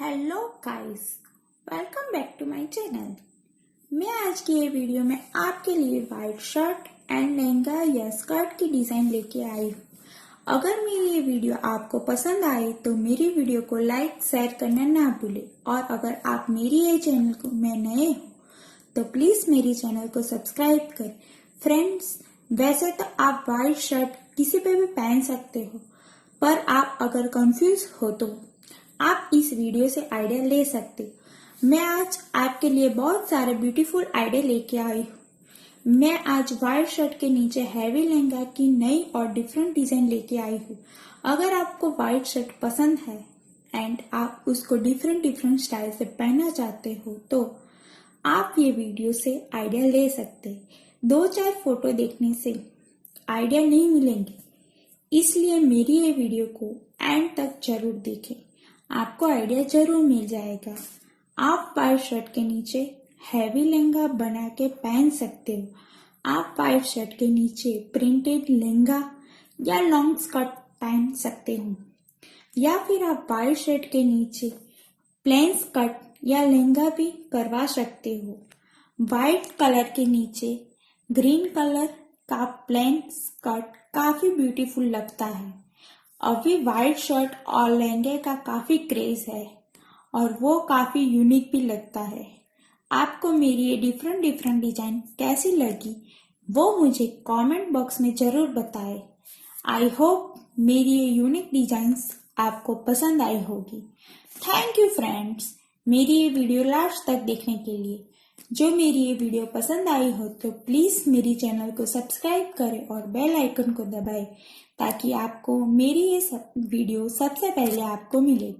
Hello guys, welcome back to my channel. मैं आज की ये वीडियो में आपके लिए वाइट शर्ट एंड लहंगा या स्कर्ट की डिजाइन लेके आई हूँ। अगर मेरी ये वीडियो आपको पसंद आए तो मेरी वीडियो को लाइक शेयर करना ना भूले, और अगर आप मेरी ये चैनल को में नए हो तो प्लीज मेरी चैनल को सब्सक्राइब करें। फ्रेंड्स, वैसे तो आप वाइट शर्ट किसी पे भी पहन सकते हो, पर आप अगर कंफ्यूज हो तो आप इस वीडियो से आइडिया ले सकते हो। मैं आज आपके लिए बहुत सारे ब्यूटीफुल आइडिया लेके आई हूँ। मैं आज व्हाइट शर्ट के नीचे हैवी लहंगा की नई और डिफरेंट डिजाइन लेके आई हूँ। अगर आपको व्हाइट शर्ट पसंद है एंड आप उसको डिफरेंट स्टाइल से पहनना चाहते हो तो आप ये वीडियो से आइडिया ले सकते हैं। 2-4 फोटो देखने से आइडिया नहीं मिलेंगे, इसलिए मेरी ये वीडियो को एंड तक जरूर देखें, आपको आइडिया जरूर मिल जाएगा। आप व्हाइट शर्ट के नीचे हैवी लहंगा बना के पहन सकते हो। आप व्हाइट शर्ट के नीचे प्रिंटेड लहंगा या लॉन्ग स्कर्ट पहन सकते हो, या फिर आप व्हाइट शर्ट के नीचे प्लेन स्कर्ट या लहंगा भी करवा सकते हो। व्हाइट कलर के नीचे ग्रीन कलर का प्लेन स्कर्ट काफी ब्यूटीफुल लगता है। अभी व्हाइट शर्ट और लहंगे का काफी क्रेज है और वो काफी यूनिक भी लगता है। आपको मेरी ये डिफरेंट डिजाइन कैसी लगी वो मुझे कमेंट बॉक्स में जरूर बताएं। आई होप मेरी ये यूनिक डिजाइन्स आपको पसंद आई होगी। थैंक यू फ्रेंड्स, मेरी ये वीडियो लास्ट तक देखने के लिए। जो मेरी ये वीडियो पसंद आई हो तो प्लीज मेरी चैनल को सब्सक्राइब करें और बेल आइकन को दबाएं, ताकि आपको मेरी ये वीडियो सबसे पहले आपको मिले।